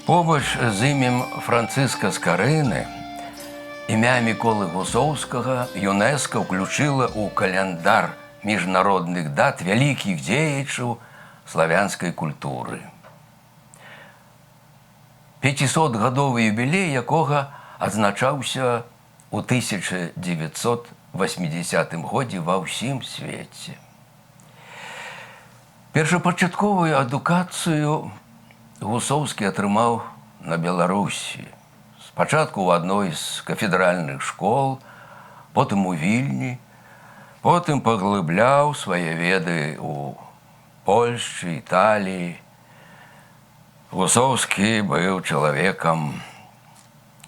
Побач з імем Францыска Скарыны імя Міколы Гусоўскага ЮНЕСКО ўключыла ў каляндар міжнародных дат вялікіх дзеячаў славянскай культуры. 500-гадовы юбілей якога адзначаўся ў 1980 годзе ва ўсім свеце. Першапачатковую адукацыю Гусоўскі атрымаў на Беларусі. Спачатку ў адной з кафедральных школ, потым у Вільні, потым паглыбляў свае веды ў Польшчы, Італіі. Гусоўскі быў чалавекам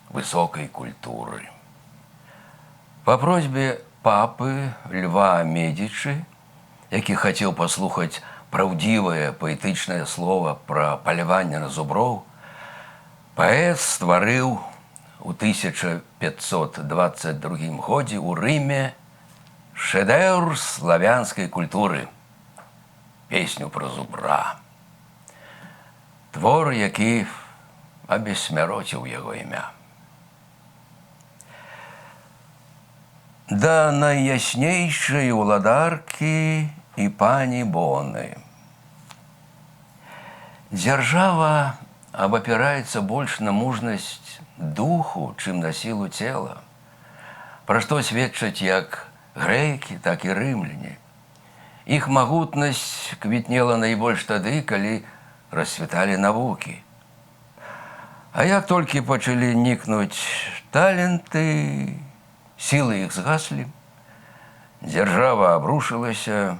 высокай культуры. Па просьбе папы Льва Медзічы, які хацеў паслухаць праўдзівае паэтычнае слова пра паляванне на зуброў, паэт стварыў у 1522 годзе ў Рыме шэдэўр славянскай культуры – песню пра зубра. Твор, які абессмяроціў яго імя. Да найяснейшай уладаркі і пані Боны. Дзяржава абапіраецца больш на мужнасць духу, чым на сілу цела, пра што сведчаць як грэкі, так і рымляне. Іх магутнасць квітнела найбольш тады, калі расцвіталі навукі. А як толькі пачалі нікнуць таленты, сілы іх згаслі, дзяржава абрушылася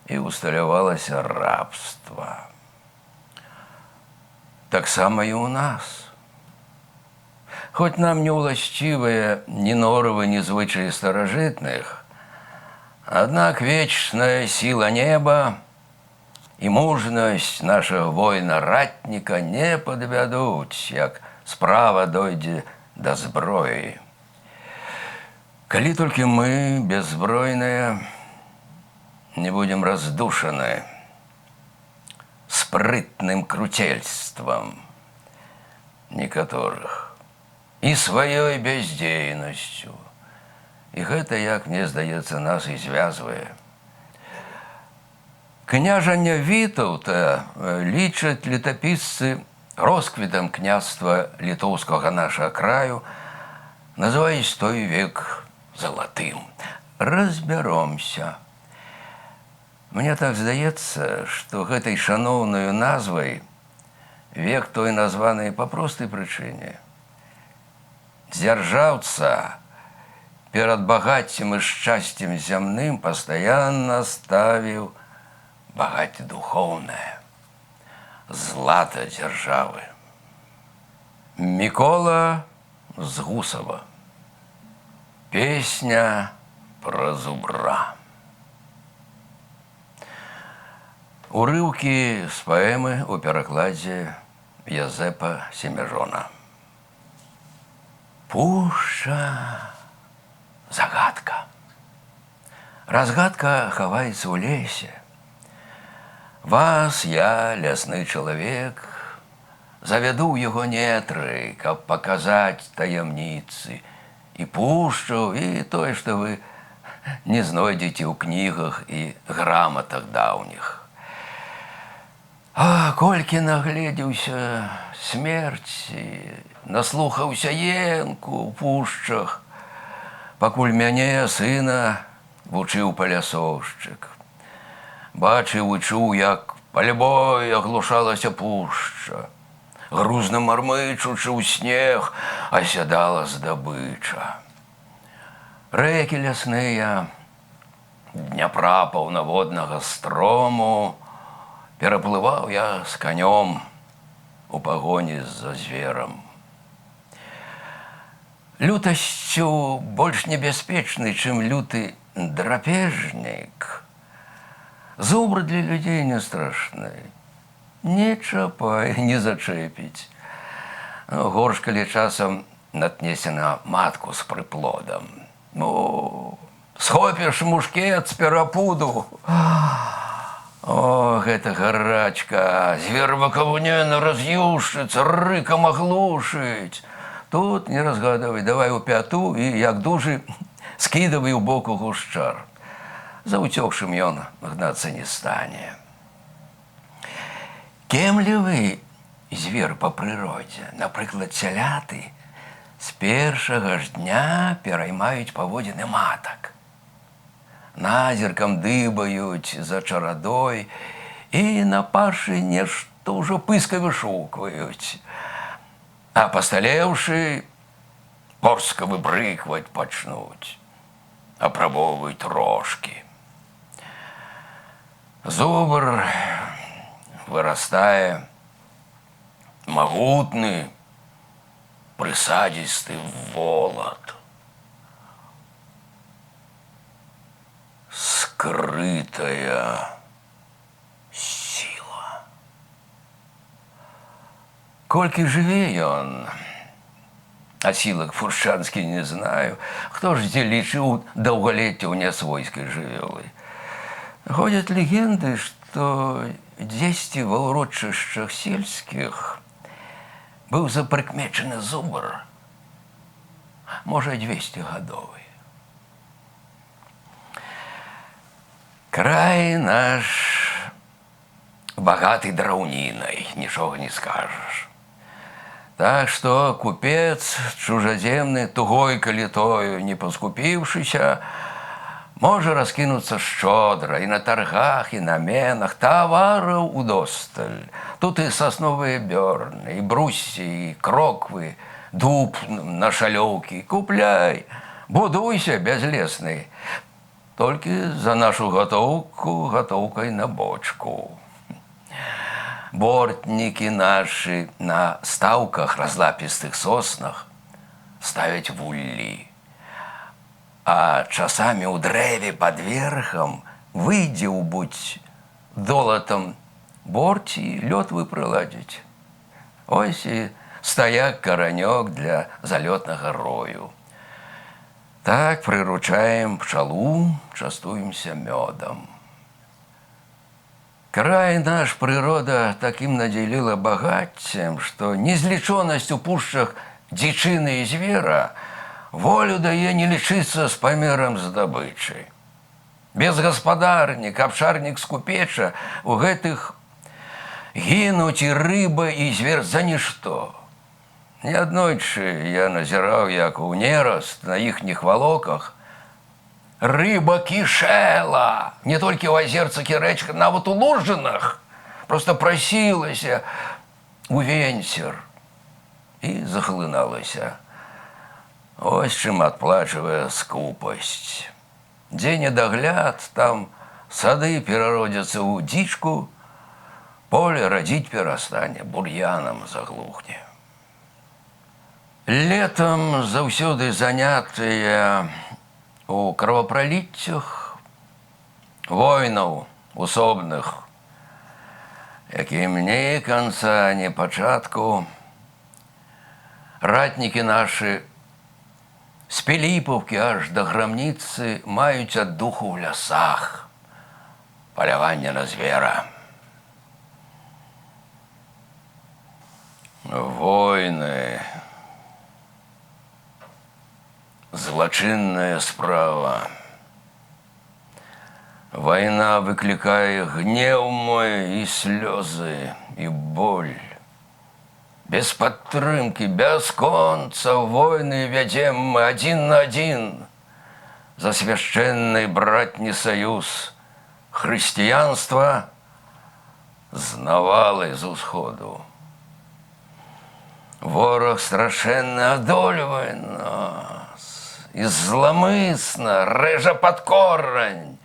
і усталявалася рабства. Таксама і ў нас. Хоць нам не ўласцівыя ні норавы, ні звычаі старажытных, аднак вечная сіла неба і мужнасць нашага воіна-ратніка не падвядуць, як справа дойдзе да зброі. Калі толькі мы, бяззбройныя, не будем раздушаны спрытным круцельствам некаторых і сваёй бяздзейнасцю. І гэта, як мне здаецца, нас і звязвае. Княжання Вітаўта лічаць летапісцы росквітам княства літоўскага нашага краю, называюць той век залатым. Разбяромся. Мне так здаецца, што гэтай шаноўнаю назвай век той названы па простай прычыне. Дзяржаўца перад багаццем і шчасцем зямным пастаянна ставіў багацце духоўнае, злата дзяржавы. Мікола з Гусава. Песня пра зубра. Урыўкі з паэмы ў перакладзе Язэпа Семяжона. Пушча – загадка. Разгадка хаваецца ў лесе. Вас я, лясны чалавек, завяду ў яго нетры, каб паказаць таямніцы і пушчу, і тое, што вы не знойдзеце ў кнігах і граматах даўніх. А колькі нагледзеўся смерці, наслухаўся енку ў пушчах, пакуль мяне, сына, вучыў палясоўшчык. Бачыў і чуў, як пальбой аглушалася пушча, грузна мармычучы ў снег асядала здабыча. Рэкі лясныя, Дняпра паўнаводнага строму, пераплываў я з канём у пагоні за зверам. Лютасцю больш небяспечны, чым люты драпежнік. Зубр для людзей не страшны. Не чапай, не зачэпіць. Горш, калі часам натнесена матку з прыплодам. Ну, схопіш мушкет з перапуду. О, гэта гарачка. Звер бакавуняна раз'юшчыцца, рыкам аглушыць. Тут не разгадывай, давай у пяту і, як дужы, скідавай у боку гушчар. За уцёкшым ён гнацца не стане. Кемлівы звер па прыродзе, напрыклад, цяляты, з першага ж дня пераймаюць паводзіны матак. Назіркам дыбаюць за чарадой і на пашы нешта ўжо пыска вышукваюць. А пасталеўшы, порска выбрыкваць пачнуць, апрабоўваюць трошкі. Зубр вырастае магутны, прысадзісты волат. Скрытая сила. Колькі жыве ён, а сілак фуршанскі не знаю, хто ж дзе лічыў даўгалецце ў нясвойскай жывёлы. Ходзяць легенды, што дзесьці ва ўрочышчах сельскіх быў запрыкмечаны зубр, можа, 200-гадовы. Край наш багаты драўнінай, нічога не скажаш. Так што купец чужаземны, тугой калітою не паскупіўшыся, можа раскінуцца шчодра і на таргах, і на менах, тавараў удосталь. Тут і сасновыя бёрны, і бруссі, і кроквы, дуб на шалёўкі. Купляй, будуйся бязлесны. Толькі за нашу гатоўку гатоўкай на бочку. Бортнікі нашы на стаўках разлапістых соснах ставяць вуллі. А часамі ў дрэве пад верхам выйдзе ўбудзь долатам борці, лёд выпрыладзіць. Ось і стаяк каранёк для залётнага рою. Так прыручаем пчалу, частуемся мёдам. Край наш прырода такім надзяліла багаццем, што незлічонасць у пушчах дзічыны і звера волю дае не лічыцца з памерам здабычы. Безгаспадарнік, абшарнік скупеча у гэтых гінуць і рыба, і звер за нішто. Неаднойчы я назіраў, як у нераст на іхніх валоках рыба кішэла, не толькі ў азерцах і рэчках, нават у лужынах, проста прасілася у венцер і захлыналася. Ось чым адплачвае скупасць. Дзе недагляд, там сады перародзяцца ў дзічку, поле радзіць перастане, бур'янам заглухне. Летам заўсёды занятыя у кровапраліццях войнаў усобных, якім ні канца, ні пачатку. Ратнікі нашы з Піліпаўкі аж да Грамніцы маюць аддуху ў лясах, паляванне на звера. Войны. Злачынная справа. Вайна выклікае гнеў мой і слёзы, і боль. Без падтрымкі, без конца войны вядзем мы адзін на адзін за свяшчэнны братні саюз хрысціянства з навалай з усходу. Вораг страшэнны адольвае нас і зламысна рэжа пад корань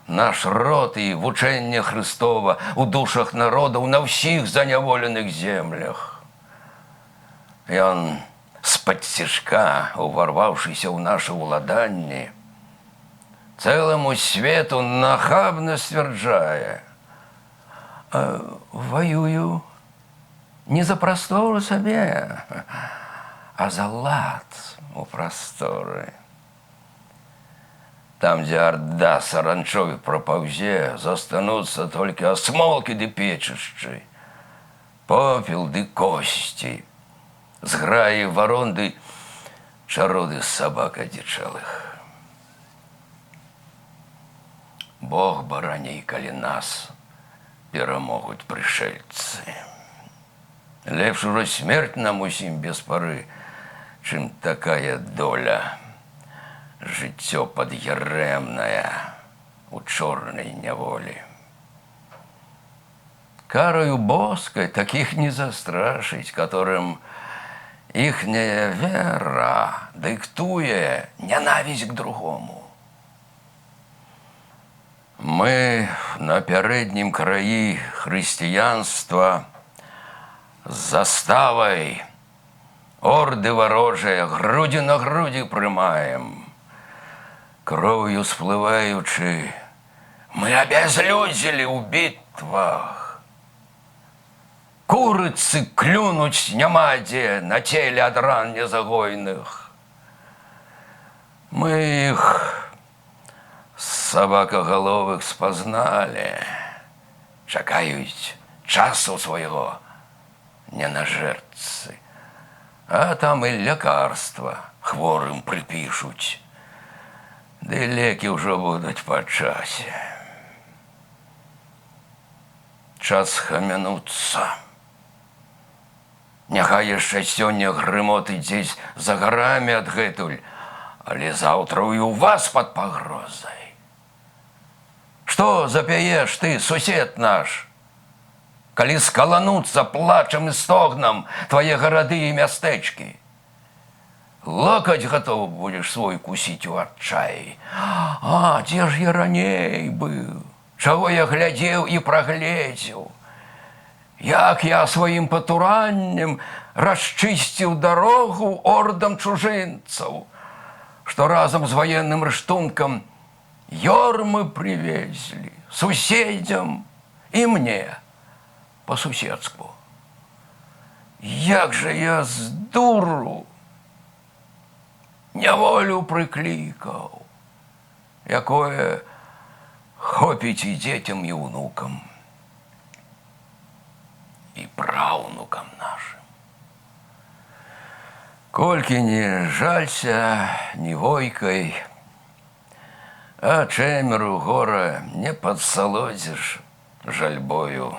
наш род і вучэнне Хрыстова у душах народаў на ўсіх заняволеных землях. Ён з-пад цішка, уварваўшыся ў нашы ўладанні, цэламу свету нахабна сцвярджае: ваюю не за прастору сабе, а за лад у прасторы. Там, где орда саранчой пропаўзе, застануцца толькі асмолкі ды печышчы, попел ды косці, зграі варон ды чароды сабак адзічэлых. Бог бараней, калі нас перамогуць прышэльцы. Лепш ужо смерць нам усім без пары, чым такая доля. Жыццё пад'ярэмнае у чорнай няволі. Караю боскай такіх не застрашыць, которым іхняя вера дыктуе нянавісць к другому. Мы на пярэднім краі хрысціянства з заставай орды варожыя грудзі на грудзі прымаем. Кров'ю сплываючы, мы абязлюдзілі ў бітвах. Курыцы клюнуць няма дзе на целе ад ран незагойных. Мы іх сабакагаловых спазналі, чакаюць часу свайго не на жертцы, а там і лякарства хворым прыпішуць. Ды лекі ўжо будуць па часе. Час хамянуцца. Няхай яшчэ сёння грымоты дзесь за гарамі адгэтуль, але заўтра і ў вас пад пагрозай. Што запяеш ты, сусед наш, калі скалануцца плачам і стогнам твае гарады і мястэчкі? Локаць гатовы будзеш свой кусіць у адчаі. А, дзе ж я раней быў? Чаго я глядзеў і прагледзеў? Як я сваім патураннем расчысціў дарогу ордам чужынцаў, што разам з ваенным рыштункам ёрмы привезлі суседзям і мне па-суседску. Як жа я з дуру няволю прыклікаў, якое хопіць і дзецям, і ўнукам, і праўнукам нашым. Колькі не жалься, не войкай, а чэмеру гора не падсалодзіш жальбою.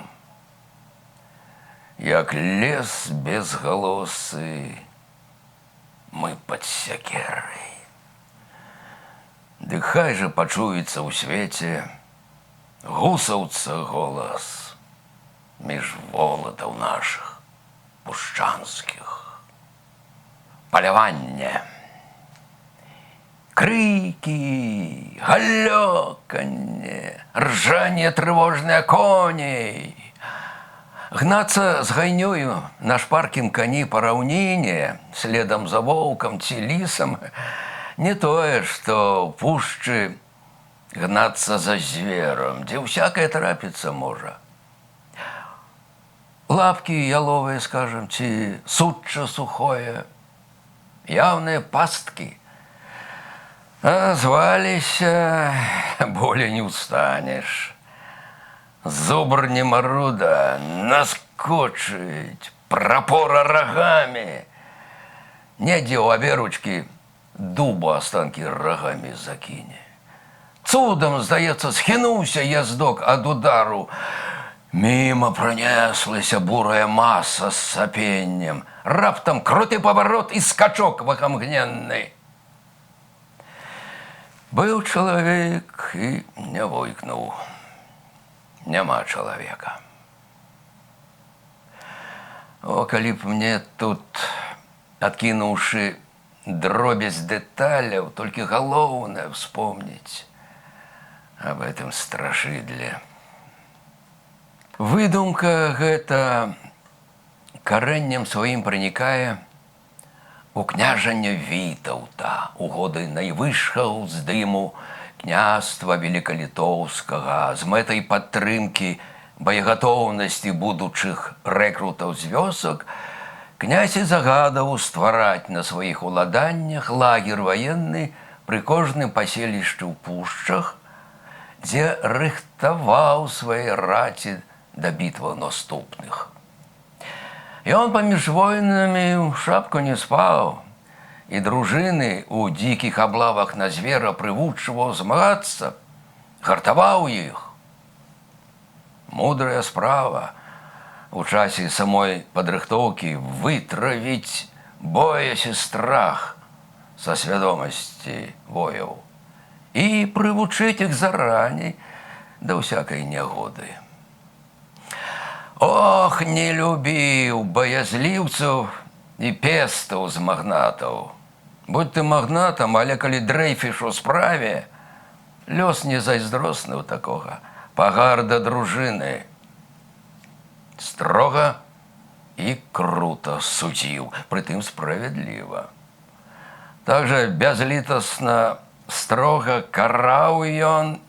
Як лес безгалосы, мы пад сякерай. Ды хай жа пачуецца ў свеце гусаўца голас між волатаў нашых пушчанскіх. Паляванне, крыкі, галёканне, ржанне трывожнае коней. Гнацца з гайнёю на шпаркім кані па раўніне, следам за воўкам ці лісам, не тое, што ў пушчы гнацца за зверам, дзе ўсякае трапіцца можа. Лапкі яловыя, скажам, ці сучча сухое, яўныя пасткі. А зваліся, болей не ўстанеш. Зубр немаруда наскочыць, прапора рагамі. Недзе ў аберучкі дуба астанкі рагамі закіне. Цудам, здаецца, схінуўся яздок ад удару. Міма пронеслася бурая маса з сапеннем. Раптам круты паварот і скачок вакамгненны. Быў чалавек і не войкнуў. Няма чалавека. О, калі б мне тут, адкінуўшы дробязь дэталяў, толькі галоўнае вспомніць аб гэтым страшыдле. Выдумка гэта карэннем сваім пранікае у княжання Вітаўта у годы найвышшага ўздыму княства велікалітоўскага з мэтай падтрымкі боегатоўнасці будучых рэкрутаў з вёсак, князь і загадаў ствараць на сваіх уладаннях лагер ваенны пры кожным паселішчы ў пушчах, дзе рыхтаваў свае раці да бітваў наступных. Ён паміж войнамі шапку не спаў, і дружыны ў дзікіх аблавах на звера прывучваў змагацца, гартаваў іх. Мудрая справа у часе самой падрыхтоўкі вытравіць боязь і страх са свядомасці вояў і прывучыць іх зараней да ўсякай нягоды. Ох, не любіў баязліўцаў і пестаў з магнатаў. Будь ты магнатам, але калі дрэйфіш у справе, лёс не зайздросны ў такога. Пагарда дружыны. Строга і крута судзіў, прытым справядліва. Также бязлітасна строга караў ён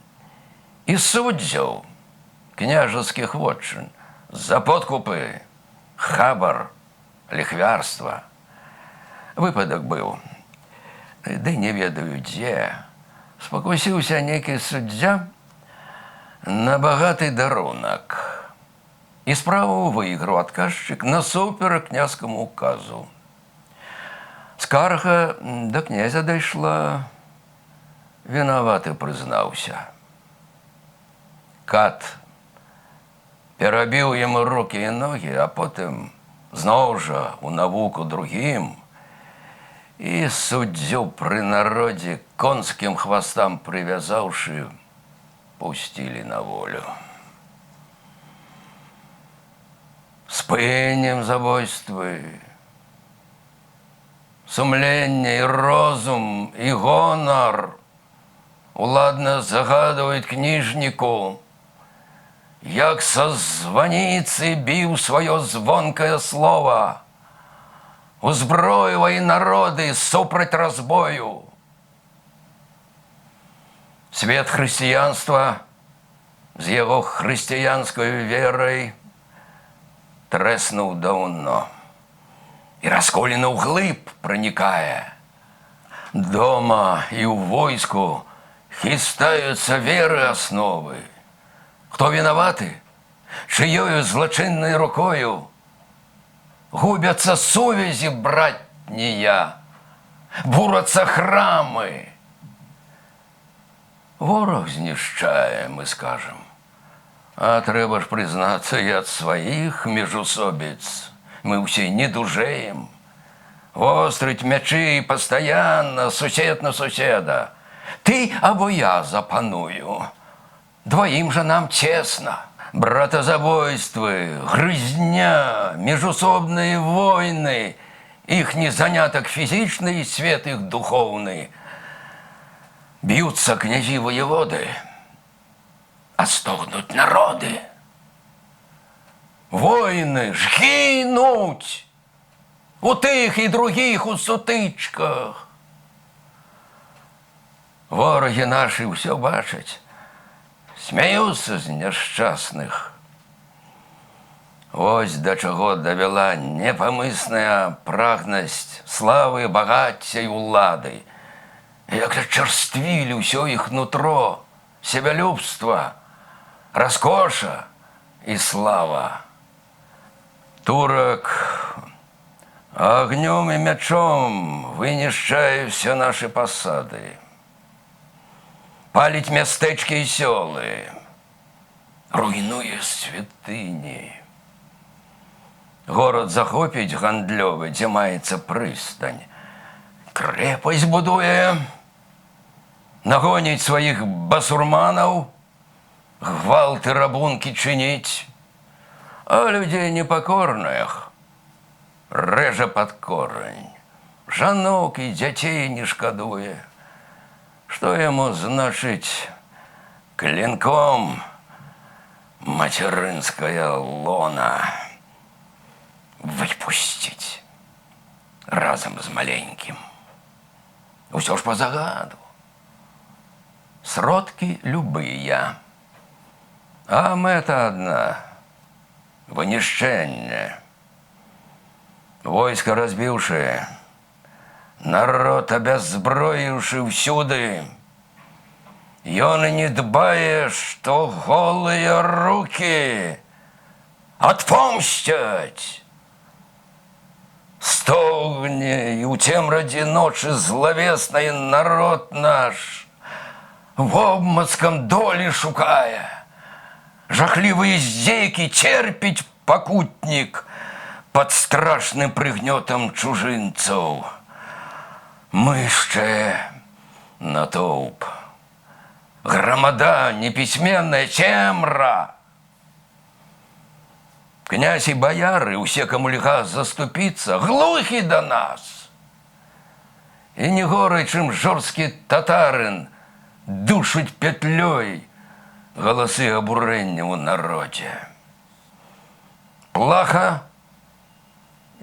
і суддзяў княжацкіх вотчын за подкупы, хабар, ліхвярства. Выпадак быў, ды не ведаю дзе, спакусіўся нейкі суддзя на багаты дарунак. І справу выйграў адказчык насуперак княжскаму указу. Скарга да князя дайшла, вінаваты прызнаўся. Кат перабіў яму рукі і ногі, а потым зноў жа у навуку другім, і суддзю пры народзе конскім хвастам прывязаўшы, пусцілі на волю. Спынем забойствы, сумленне і розум і гонар уладна загадваюць кніжніку, як са званіцы біў сваё звонкае слова, узброівай народы супраць разбою. Свет хрысціянства з яго хрысціянскай верай трэснуў даўно і расколіна ўглыб пранікае. Дома і ў войску хістаюцца веры асновы. Хто вінаваты? Чыёю злачыннай рукою губяцца сувязі братнія, бурацца храмы. Вораг знішчае, мы скажам. А трэба ж прызнацца, і ад сваіх міжусобіц мы ўсе не дужэем. Вострыць мячы пастаянна, сусед на суседа. Ты або я запаную. Двоим же нам тесно. Братозабойствы, грызня, межусобные войны, их незаняток физичный, свет их духовный. Бьются князи-воеводы, а стогнут народы. Войны ж гинуть у тых и других у сутычках. Вороги наши все бачать, смеюцца з няшчасных. Вось да чаго давяла непамысная прагнасць славы, багацця і улады. Як чарствілі ўсё іх нутро, себялюбства, раскоша і слава. Турак агнём і мячом вынішчае ўсе нашы пасады. Паліць мястэчкі і сёлы, руйнуе святыні. Горад захопіць гандлёвы, дзе маецца прыстань. Крэпасць будуе, нагоніць сваіх басурманаў, гвалты, рабункі чыніць, а людзей непакорных рэжа пад корань, жанок і дзяцей не шкадуе. Што яму значыць клинком материнская лона выпусціць разам з маленькім? Усё ж по загаду. Сродкі любыя, а мэта адна — вынішчэнне. Войска разбіўшы, народ абязброіўшы ўсюды. Ён і не дбае, што голыя рукі отпомстять. Стогне, и у темради ночи зловесной народ наш в обмацком доли шукая. Жахливые издейки терпить покутник под страшным пригнетом чужинцев. Мы ще натовп. Громада неписьменная темра. Князь и бояры, усе, кому лиха заступиться, глухи до нас. И не горой, чем жорсткий татарин, душить петлей голосы обурення у народе. Плаха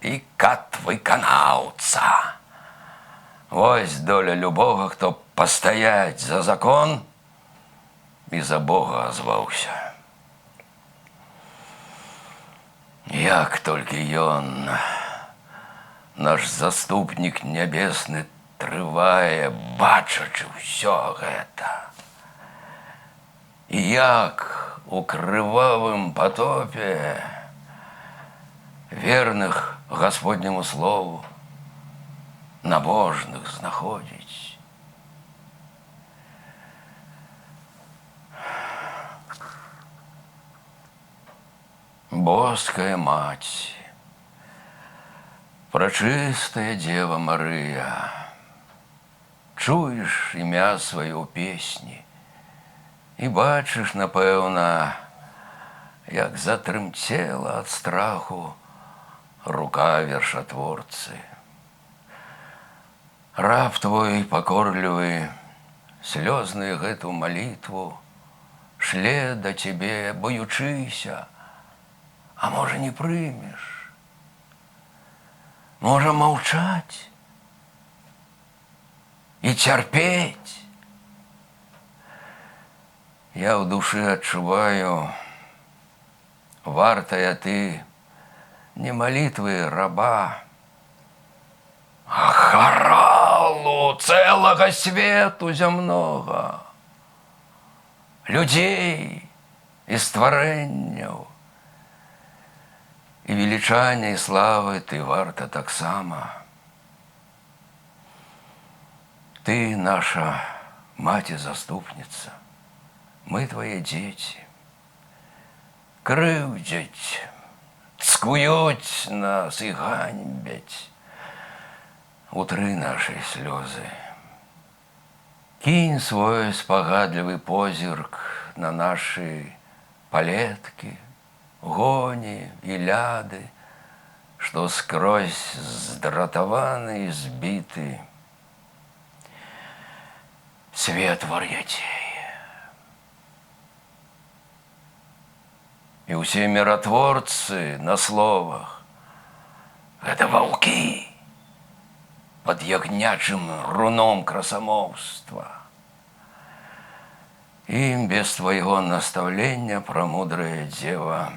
и кат выканаўца. Вось доля любого, кто постоять за закон и за Бога озваўся. Як толькі ён, наш заступнік нябесны, трывае, бачачы ўсё гэта. І як у крывавым потопе верных Господняму слову набожных знаходзіць. Боская мать, прачыстая Дева Марыя, чуеш імя сваё ў песні і бачыш, напэўна, як затрымцела ад страху рука вершатворцы. Раб твой пакорлівы, слёзную гэту малітву шле да цябе, боючыся. А можа, не прымеш? Можа, маўчаць і цярпець? Я ў душы адчуваю, вартая ты не малітвы раба, а харалу цэлага свету зямнога, людзей і стварэнняў. И величания, и славы ты варта таксама. Ты наша маці-заступница, мы твои дети. Крыўдзяць, цкуюць нас и ганьбяць. Утры наши слезы. Кинь свой спогадлівы позірк на наши палетки, гони и ляды, что скрозь здратованы и сбиты. Свет вар'ятей. И усе миротворцы на словах — это ваўкі под ягнячым руном красамоўства. Им без твоего наставления, прамудрая дева,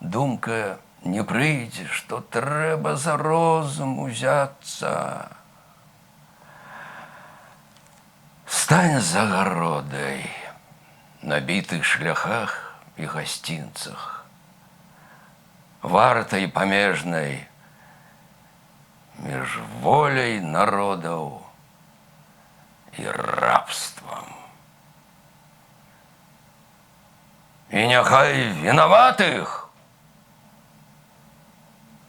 думка не прыйдзе, што трэба за розум узяцца. Стань загародай на бітых шляхах і гасцінцах, вартай памежнай між воляй народаў і рабствам. И няхай виноватых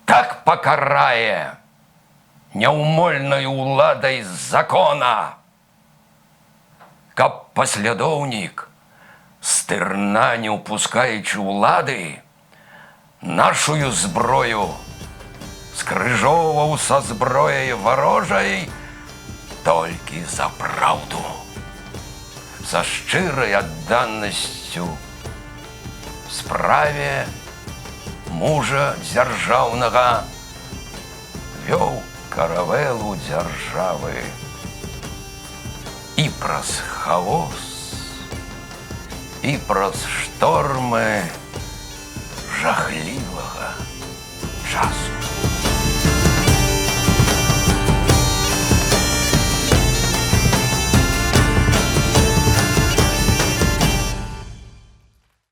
так покарае няўмольнай уладай закона, каб паслядоўнік, стырна не упускаючы улады, нашую зброю скрыжоўваў са зброяй варожай толькі за праўду, са шчырай адданасцю справе мужа дзяржаўнага, вёў каравэлу дзяржавы і праз хаос, і праз штормы жахлівага часу.